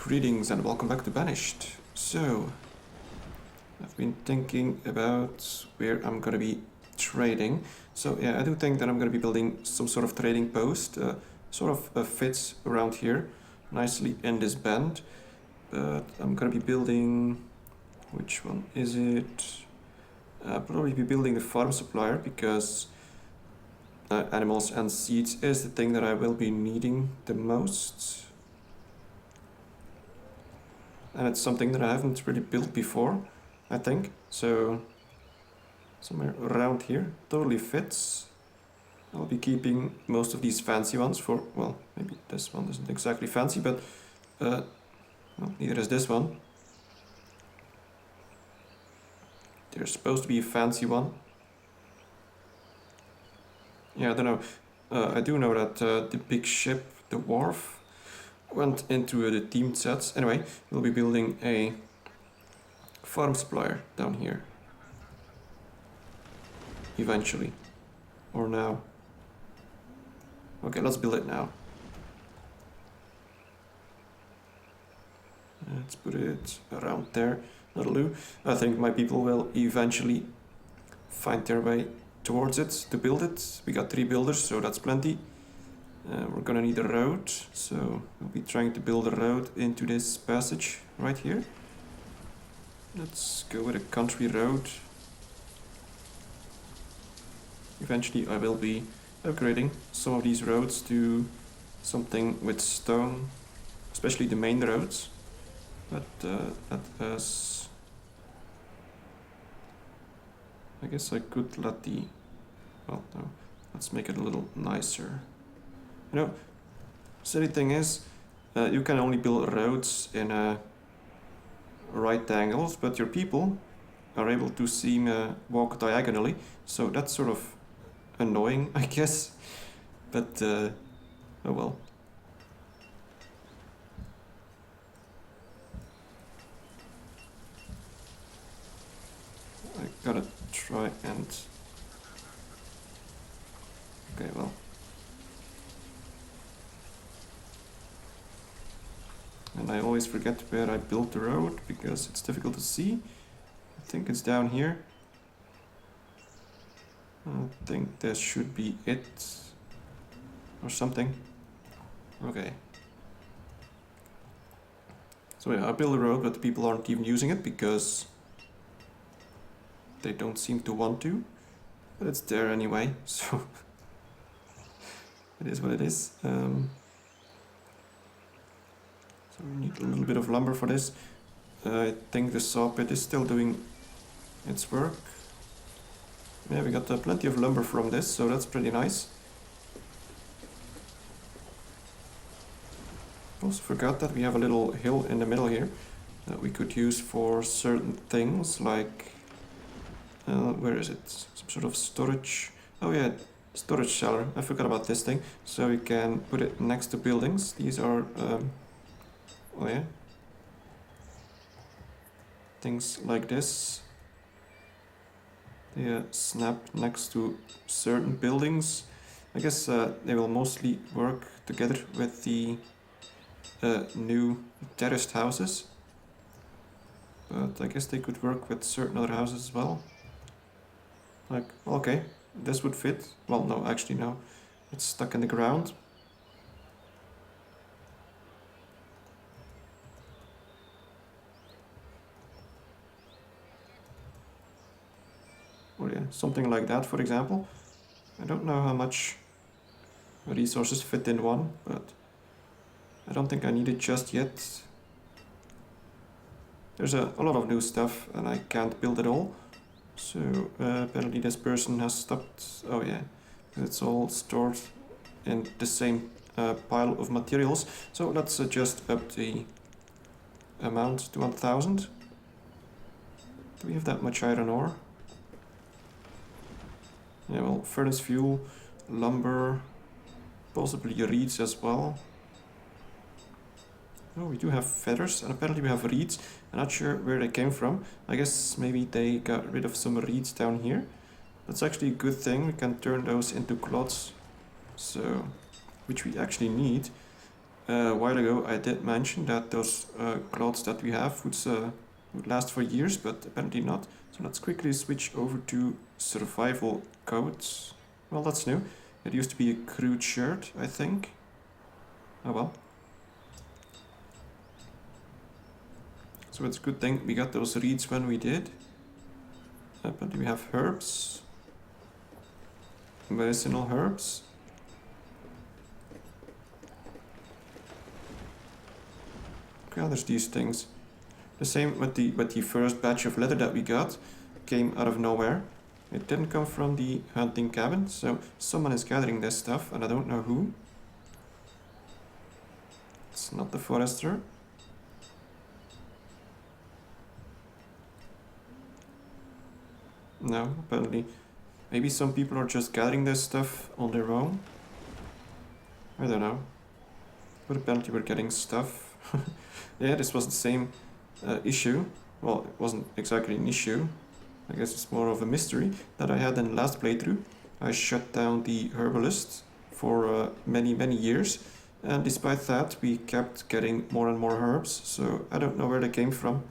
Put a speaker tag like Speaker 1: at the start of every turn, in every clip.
Speaker 1: Greetings and welcome back to Banished. So, I've been thinking about where I'm gonna be trading. So yeah, I do think that I'm gonna be building some sort of trading post. Sort of fits around here nicely in this bend. But I'm gonna be building... which one is it? Probably be building the farm supplier because animals and seeds is the thing that I will be needing the most. And it's something that I haven't really built before, I think. So somewhere around here totally fits. I'll be keeping most of these fancy ones for, well, maybe this one isn't exactly fancy, but well, neither is this one. There's supposed to be a fancy one. Yeah, I don't know. I do know that the big ship, the wharf, went into the teamed sets. Anyway, we'll be building a farm supplier down here. Eventually. Or now. Okay, let's build it now. Let's put it around there. That'll do. I think my people will eventually find their way towards it to build it. We got 3 builders, so that's plenty. We're gonna need a road, so we'll be trying to build a road into this passage right here. Let's go with a country road. Eventually I will be upgrading some of these roads to something with stone, especially the main roads. But that is... I guess I could let the... well, no, let's make it a little nicer. You know, silly thing is, you can only build roads in right angles, but your people are able to walk diagonally, so that's sort of annoying, I guess. But, oh well. I gotta try and... okay, well. And I always forget where I built the road because it's difficult to see. I think it's down here. I think that should be it. Or something. Okay. So yeah, I built a road, but the people aren't even using it because they don't seem to want to. But it's there anyway, so it is what it is. So we need a little bit of lumber for this. I think the saw pit is still doing its work. Yeah, we got plenty of lumber from this, so that's pretty nice. Also forgot that we have a little hill in the middle here that we could use for certain things, like... where is it? Some sort of storage... oh yeah, storage cellar. I forgot about this thing. So we can put it next to buildings. These are... oh yeah. Things like this. They snap next to certain buildings. I guess they will mostly work together with the new terraced houses. But I guess they could work with certain other houses as well. Like, okay, this would fit. Well, no, actually no. It's stuck in the ground. Or yeah, something like that, for example. I don't know how much resources fit in one, but I don't think I need it just yet. There's a lot of new stuff and I can't build it all. So apparently this person has stopped. Oh yeah, it's all stored in the same pile of materials. So let's just up the amount to 1000. Do we have that much iron ore? Yeah, well, furnace fuel, lumber, possibly reeds as well. Oh, we do have feathers, and apparently we have reeds. I'm not sure where they came from. I guess maybe they got rid of some reeds down here. That's actually a good thing. We can turn those into cloths, so which we actually need. a while ago I did mention that those clothes that we have would last for years, but apparently not. So let's quickly switch over to survival coats. Well, that's new. It used to be a crude shirt, I think. Oh well. So it's a good thing we got those reeds when we did. But we have herbs. Medicinal herbs. Okay, there's these things. The same with the first batch of leather that we got. Came out of nowhere. It didn't come from the hunting cabin, so someone is gathering this stuff, and I don't know who. It's not the forester. No, apparently. Maybe some people are just gathering this stuff on their own. I don't know. But apparently we're getting stuff. Yeah, this was the same issue. Well, it wasn't exactly an issue. I guess it's more of a mystery that I had in the last playthrough. I shut down the herbalist for many years, and despite that we kept getting more and more herbs, so I don't know where they came from.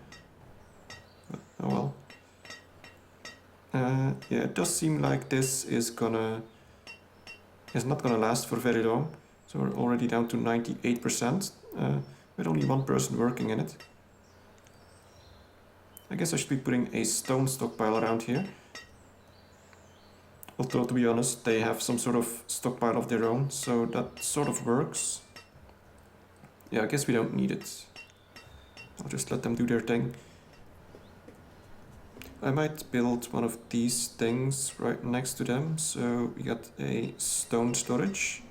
Speaker 1: But, oh well. Yeah, it does seem like this is not gonna last for very long. So we're already down to 98%, with only one person working in it. I guess I should be putting a stone stockpile around here. Although, to be honest, they have some sort of stockpile of their own, so that sort of works. Yeah, I guess we don't need it. I'll just let them do their thing. I might build one of these things right next to them, so we got a stone storage.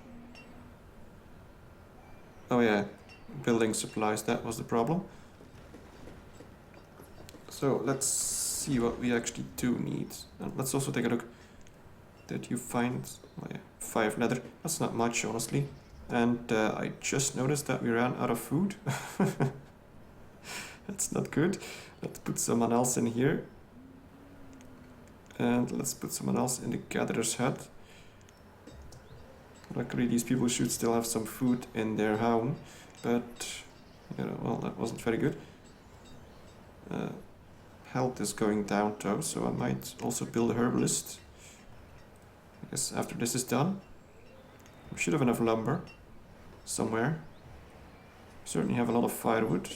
Speaker 1: Oh yeah, building supplies, that was the problem. So let's see what we actually do need. And let's also take a look. Did you find, oh yeah, 5 leather? That's not much, honestly. And I just noticed that we ran out of food. That's not good. Let's put someone else in here. And let's put someone else in the gatherer's hut. Luckily these people should still have some food in their home. But, you know, well, that wasn't very good. Health is going down though, so I might also build a herbalist. I guess after this is done, we should have enough lumber somewhere. Certainly have a lot of firewood.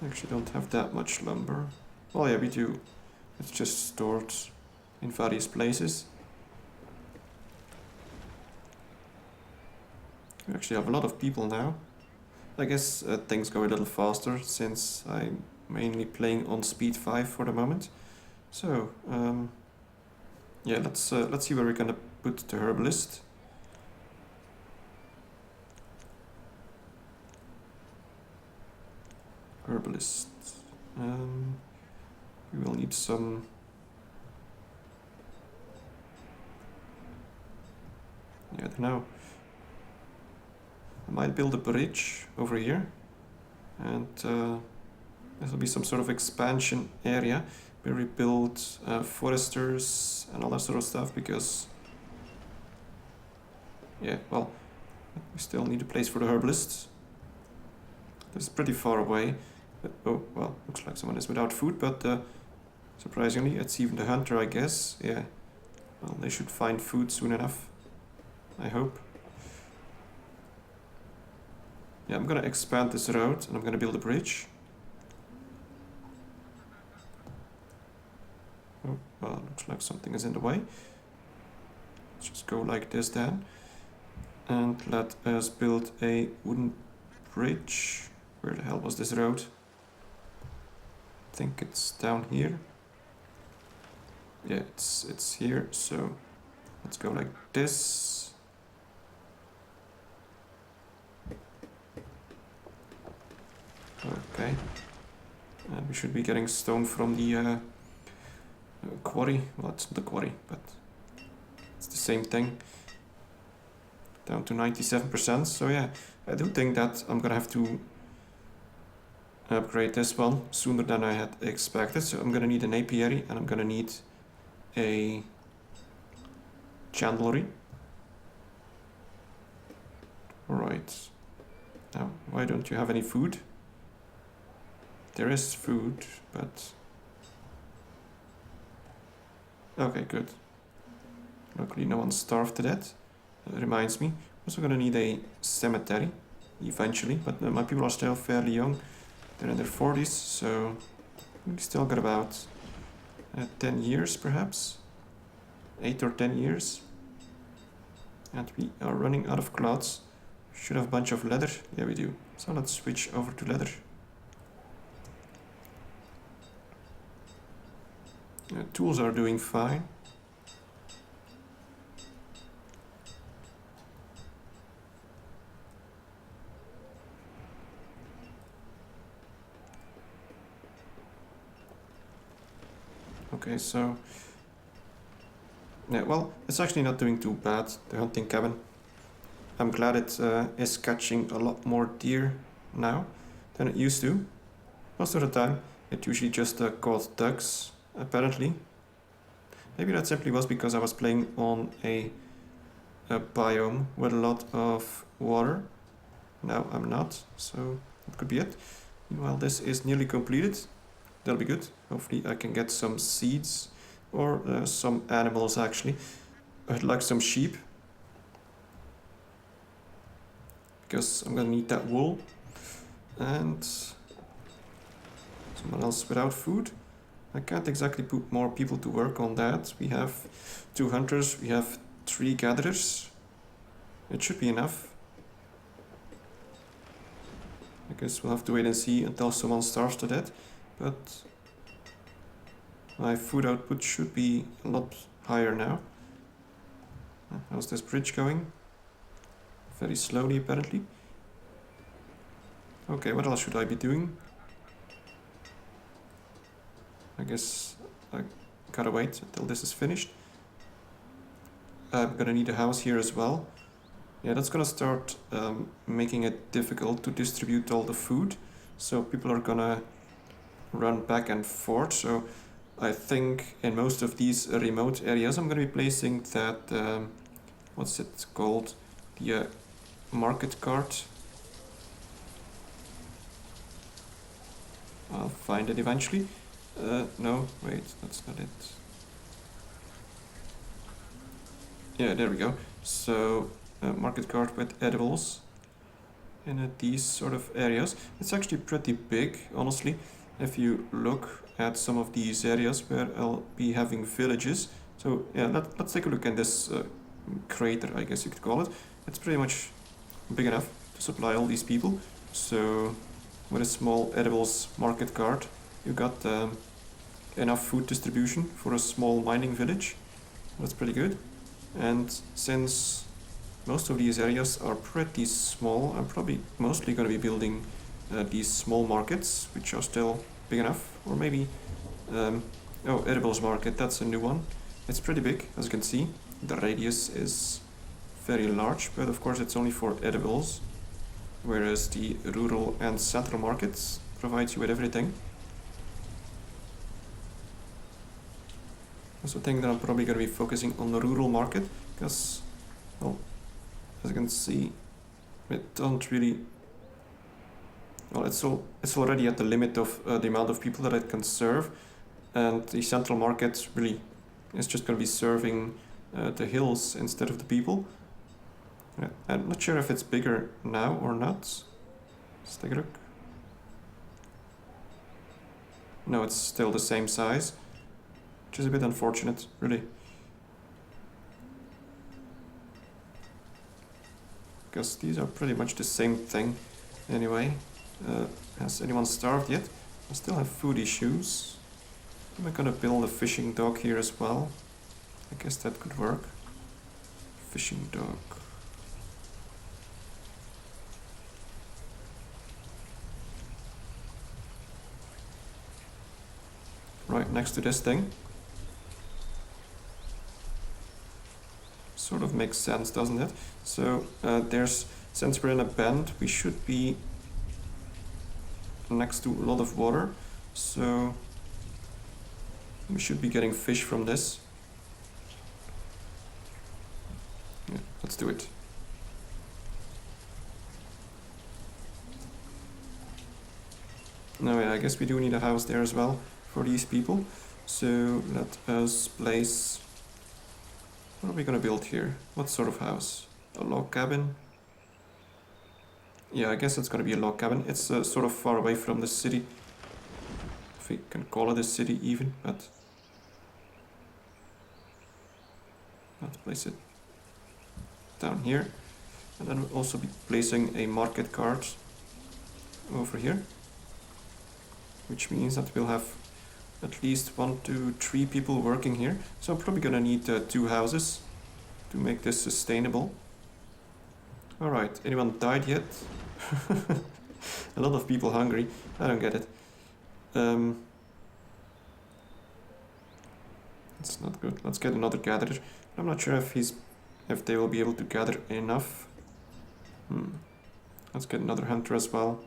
Speaker 1: Actually don't have that much lumber. Well, yeah, we do. It's just stored in various places. We actually have a lot of people now. I guess things go a little faster since I'm mainly playing on speed 5 for the moment. So, yeah, let's see where we're gonna put the herbalist. Herbalist. We will need some. Yeah, I don't know. I might build a bridge over here, and this will be some sort of expansion area where we build foresters and all that sort of stuff, because yeah, well, we still need a place for the herbalists. It's pretty far away, but oh well, looks like someone is without food, but surprisingly it's even the hunter, I guess. Yeah, well, they should find food soon enough, I hope. Yeah, I'm gonna expand this road and I'm gonna build a bridge. Oh, well, looks like something is in the way. Let's just go like this then. And let us build a wooden bridge. Where the hell was this road? I think it's down here. Yeah, it's here, so let's go like this. Okay, and we should be getting stone from the quarry. Well, it's not the quarry, but it's the same thing. Down to 97%, so yeah, I do think that I'm gonna have to upgrade this one sooner than I had expected. So I'm gonna need an apiary and I'm gonna need a chandlery. Right. Now, why don't you have any food? There is food, but... Okay, good. Luckily no one starved to death. That reminds me, I'm also gonna need a cemetery eventually, but my people are still fairly young. They're in their 40s, so we still got about 10 years perhaps. 8 or 10 years. And we are running out of cloths. Should have a bunch of leather. Yeah, we do. So let's switch over to leather. Tools are doing fine. Okay, so... Yeah, well, it's actually not doing too bad, the hunting cabin. I'm glad it is catching a lot more deer now than it used to. Most of the time, it usually just caught ducks, apparently. Maybe that simply was because I was playing on a biome with a lot of water. Now I'm not, so that could be it. Meanwhile, this is nearly completed. That'll be good. Hopefully I can get some seeds or some animals actually. I'd like some sheep, because I'm gonna need that wool. And someone else without food. I can't exactly put more people to work on that. We have 2 hunters, we have 3 gatherers. It should be enough. I guess we'll have to wait and see until someone starves to death. But my food output should be a lot higher now. How's this bridge going? Very slowly apparently. Okay, what else should I be doing? I guess I gotta wait until this is finished. I'm gonna need a house here as well. Yeah, that's gonna start making it difficult to distribute all the food. So people are gonna run back and forth. So I think in most of these remote areas I'm gonna be placing that, what's it called? The market cart. I'll find it eventually. No, wait, that's not it. Yeah, there we go. So, market cart with edibles in these sort of areas. It's actually pretty big, honestly. If you look at some of these areas where I'll be having villages. So, yeah, let's take a look at this crater, I guess you could call it. It's pretty much big enough to supply all these people. So, with a small edibles market cart, you got enough food distribution for a small mining village. That's pretty good. And since most of these areas are pretty small, I'm probably mostly going to be building these small markets, which are still big enough. Or maybe, oh, edibles market, that's a new one. It's pretty big, as you can see. The radius is very large, but of course it's only for edibles. Whereas the rural and central markets provide you with everything. I also think that I'm probably going to be focusing on the rural market, because, well, as you can see, it don't really... Well, it's already at the limit of the amount of people that it can serve, and the central market really is just going to be serving the hills instead of the people. I'm not sure if it's bigger now or not. Let's take a look. No, it's still the same size, which is a bit unfortunate, really. Because these are pretty much the same thing anyway. Has anyone starved yet? I still have food issues. Am I gonna build a fishing dock here as well? I guess that could work. Fishing dock. Right next to this thing. Sort of makes sense, doesn't it? So since we're in a bend, we should be next to a lot of water, so we should be getting fish from this. Yeah, let's do it. No, yeah, I guess we do need a house there as well for these people. So let us place... What are we gonna build here? What sort of house? A log cabin? Yeah, I guess it's gonna be a log cabin. It's sort of far away from the city. If we can call it a city even, but... Let's place it down here. And then we'll also be placing a market cart over here. Which means that we'll have at least 1, 2, 3 people working here. So I'm probably gonna need 2 houses to make this sustainable. Alright, anyone died yet? A lot of people hungry. I don't get it. It's not good. Let's get another gatherer. I'm not sure if they will be able to gather enough. Let's get another hunter as well.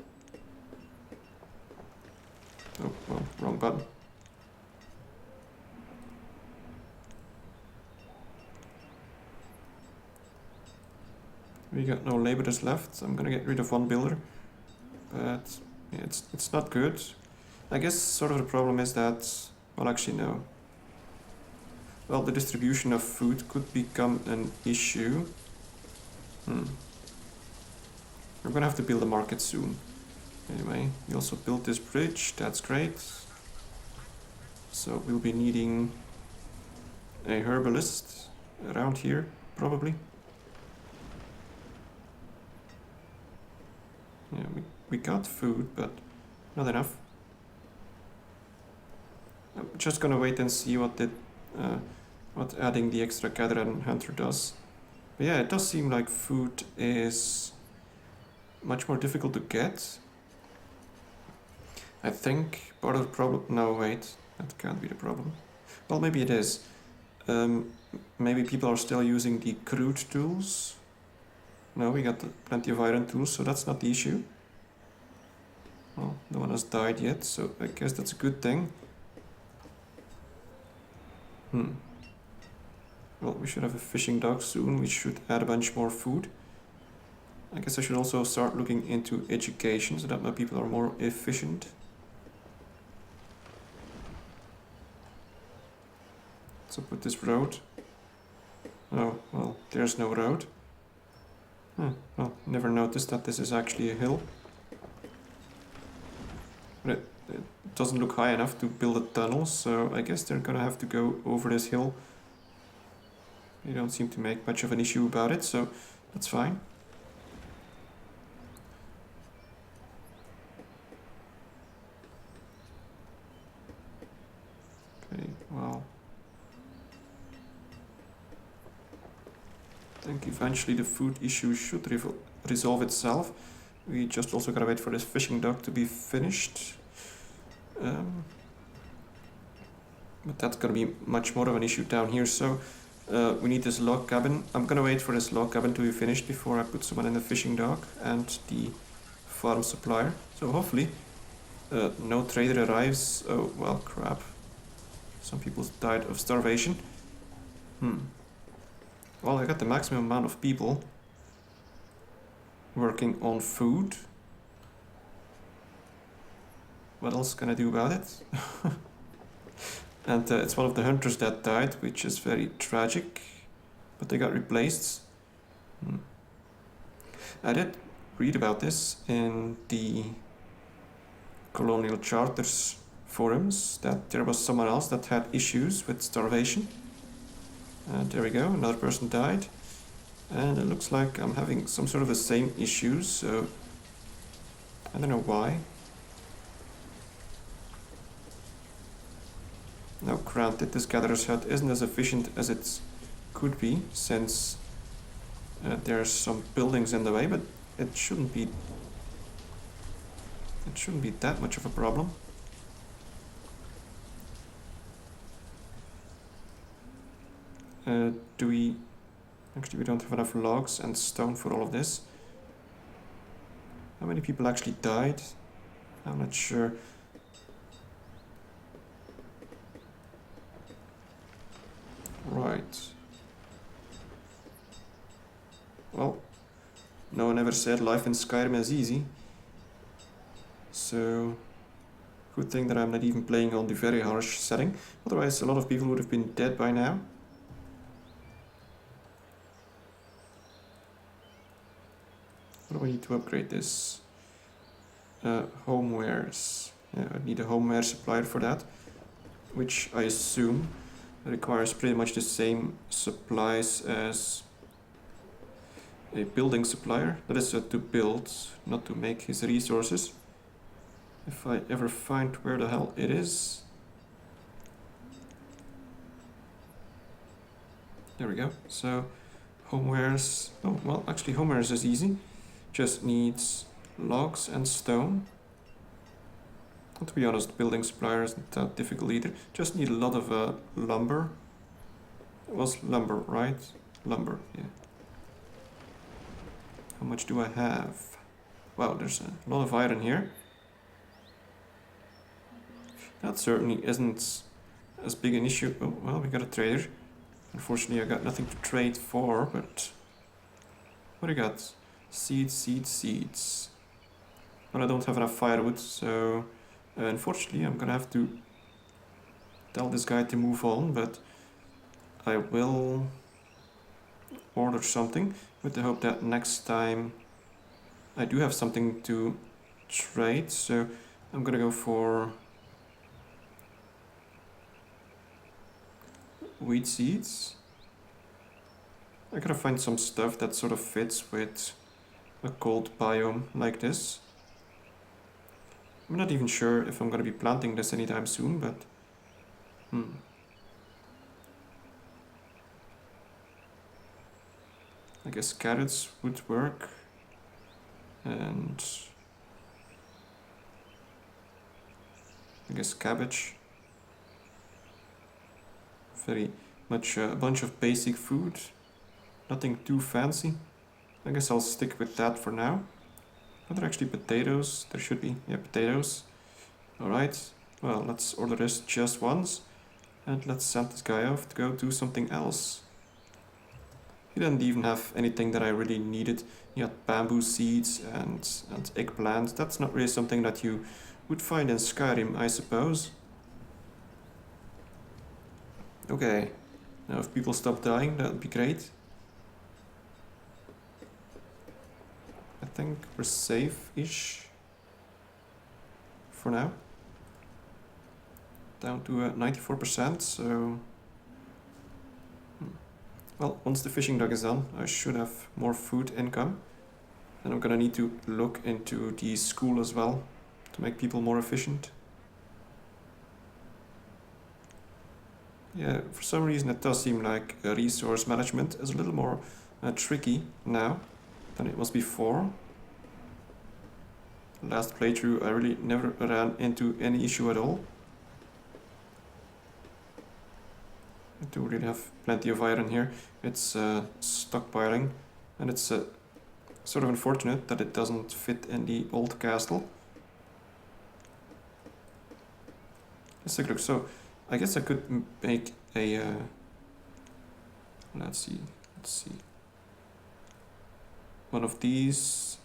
Speaker 1: Oh, well, wrong button. We got no laborers left. I'm gonna get rid of 1 builder. But yeah, it's not good. I guess sort of the problem is that... Well, actually no. Well, the distribution of food could become an issue. We're gonna have to build a market soon. Anyway, we also built this bridge. That's great. So we'll be needing a herbalist around here, probably. Yeah, we got food, but not enough. I'm just gonna wait and see what adding the extra gatherer and hunter does. But yeah, it does seem like food is much more difficult to get. I think part of the problem... No, wait, that can't be the problem. Well, maybe it is. Maybe people are still using the crude tools. No, we got plenty of iron tools, so that's not the issue. Well, no one has died yet, so I guess that's a good thing. Well, we should have a fishing dock soon, we should add a bunch more food. I guess I should also start looking into education, so that my people are more efficient. So put this road. Oh, well, there's no road. Well, never noticed that this is actually a hill. But it doesn't look high enough to build a tunnel, so I guess they're gonna have to go over this hill. They don't seem to make much of an issue about it, so that's fine. Okay, well... I think eventually the food issue should resolve itself. We just also gotta wait for this fishing dock to be finished. But that's gonna be much more of an issue down here, so we need this log cabin. I'm gonna wait for this log cabin to be finished before I put someone in the fishing dock and the farm supplier. So hopefully no trader arrives. Oh, well, crap. Some people died of starvation. Well, I got the maximum amount of people working on food. What else can I do about it? And it's one of the hunters that died, which is very tragic. But they got replaced. I did read about this in the Colonial Charter's forums, that there was someone else that had issues with starvation. There we go, another person died. And it looks like I'm having some sort of the same issues, so I don't know why. Now granted, this gatherer's hut isn't as efficient as it could be, since there's some buildings in the way, but it shouldn't be that much of a problem. Actually, we don't have enough logs and stone for all of this. How many people actually died? I'm not sure. Right. Well, no one ever said life in Skyrim is easy. So, Good thing that I'm not even playing on the very harsh setting. Otherwise, a lot of people would have been dead by now. What do I need to upgrade this? Homewares. Yeah, I need a homeware supplier for that, which I assume requires pretty much the same supplies as a building supplier. That is to build, not to make his resources. If I ever find where the hell it is. There we go. So homewares. Oh, well, actually homewares is easy. Just needs logs and stone. And to be honest, building supplier isn't that difficult either. Just need a lot of lumber. It was lumber, right? Lumber, yeah. How much do I have? Wow, there's a lot of iron here. That certainly isn't as big an issue. Oh, well, we got a trader. Unfortunately, I got nothing to trade for, but... What do you got? Seeds, seeds, seeds. Well, I don't have enough firewood, so... unfortunately, I'm gonna have to tell this guy to move on, but I will order something with the hope that next time I do have something to trade, so I'm gonna go for wheat seeds. I gotta find some stuff that sort of fits with a cold biome like this. I'm not even sure if I'm gonna be planting this anytime soon, but I guess carrots would work, and I guess cabbage. Very much a bunch of basic food, nothing too fancy. I guess I'll stick with that for now. Are there actually potatoes? There should be, yeah, potatoes. Alright, well, let's order this just once, and let's send this guy off to go do something else. He didn't even have anything that I really needed. He had bamboo seeds and eggplant. That's not really something that you would find in Skyrim, I suppose. Okay, now if people stop dying, that would be great. I think we're safe-ish for now. Down to 94%, so... Well, once the fishing dock is done, I should have more food income. And I'm gonna need to look into the school as well, to make people more efficient. Yeah, for some reason it does seem like resource management is a little more tricky now than it was before. Last playthrough I really never ran into any issue at all. I do really have plenty of iron here. It's stockpiling, and it's sort of unfortunate that it doesn't fit in the old castle. Let's take a look. So I guess I could make a let's see, one of these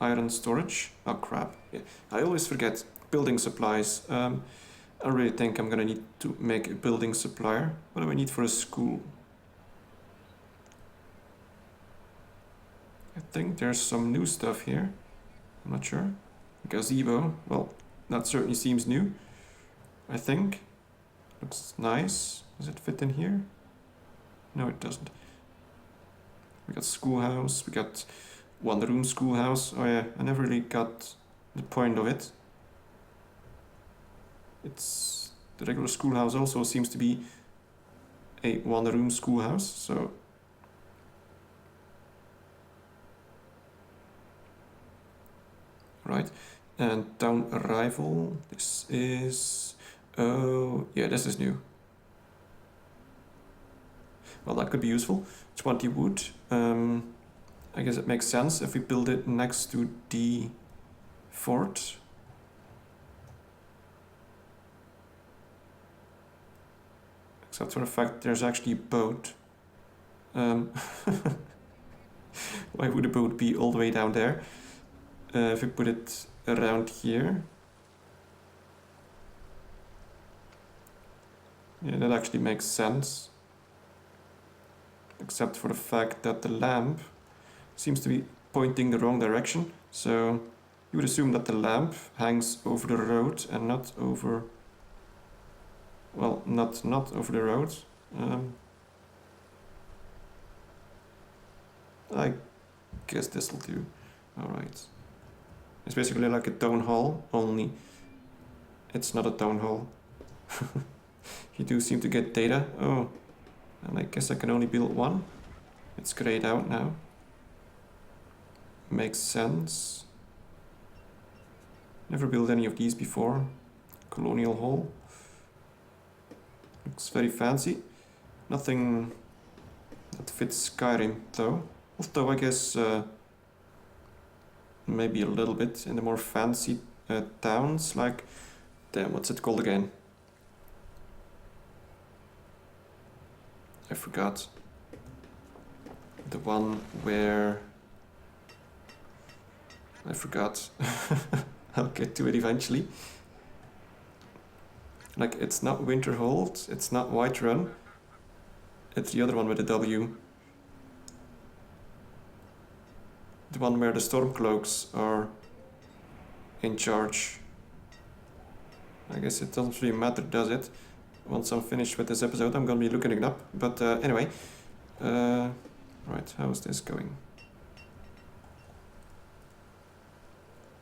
Speaker 1: iron storage. Oh crap, yeah. I always forget building supplies. I really think I'm gonna need to make a building supplier. What do I need for a school? I think there's some new stuff here. I'm not sure. Gazebo, well, that certainly seems new. I think. Looks nice. Does it fit in here? No, it doesn't. We got schoolhouse, we got one room schoolhouse. Oh yeah, I never really got the point of it. It's the regular schoolhouse also seems to be a one room schoolhouse, so right. And town arrival, this is, oh yeah, this is new. Well, that could be useful. 20 wood. I guess it makes sense if we build it next to the fort. Except for the fact there's actually a boat. Why would a boat be all the way down there? If we put it around here. Yeah, that actually makes sense. Except for the fact that the lamp seems to be pointing the wrong direction. So you would assume that the lamp hangs over the road and not over... Well, not over the road. I guess this will do. Alright. It's basically like a town hall, only it's not a town hall. You do seem to get data. Oh, and I guess I can only build one. It's grayed out now. Makes sense. Never built any of these before. Colonial Hall. Looks very fancy. Nothing that fits Skyrim though. Although I guess maybe a little bit in the more fancy towns, like, damn, what's it called again? I forgot. The one where... I forgot. I'll get to it eventually. Like, it's not Winterhold, it's not Whiterun. It's the other one with a W. The one where the Stormcloaks are in charge. I guess it doesn't really matter, does it? Once I'm finished with this episode, I'm gonna be looking it up. But anyway, right, how is this going?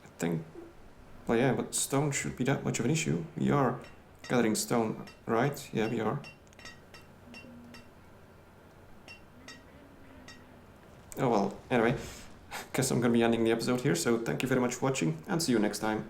Speaker 1: I think, well, yeah, but stone should be that much of an issue. We are gathering stone, right? Yeah, we are. Oh well, anyway, guess I'm gonna be ending the episode here, so thank you very much for watching, and see you next time.